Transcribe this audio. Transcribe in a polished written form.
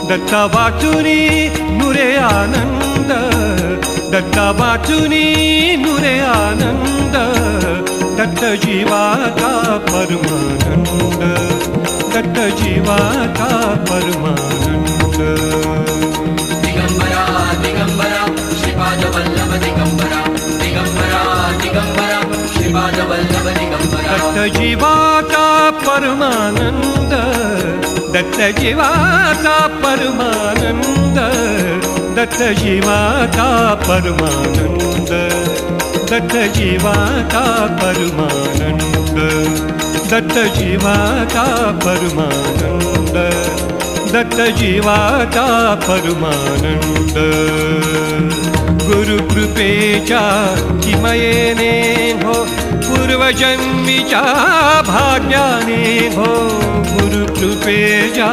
दत्ता वाचुनी नुरे आनंद, दत्ता वाचुनी नुरे आनंद, दत्त जीवाचा परमानंद, दत्त जीवाचा परमानंद. दिगंबरा दिगंबरा श्रीपाद वल्लभ दिगंबरा, दिगंबरा दिगंबरा श्रीपाद वल्लभ दिगंबरा. दत्त जीवाचा परमानंद, दत्त जीवाचा परमानंद, दत्त जीवाचा परमानंद, दत्त जीवाचा परमानंद, दत्त जीवाचा परमानंद, दत्त जीवाचा परमानंद. गुरुकृपेच्या चिमयेने हो, पूर्वजन्मीच्या भाग्याने हो, गुरुकृपेच्या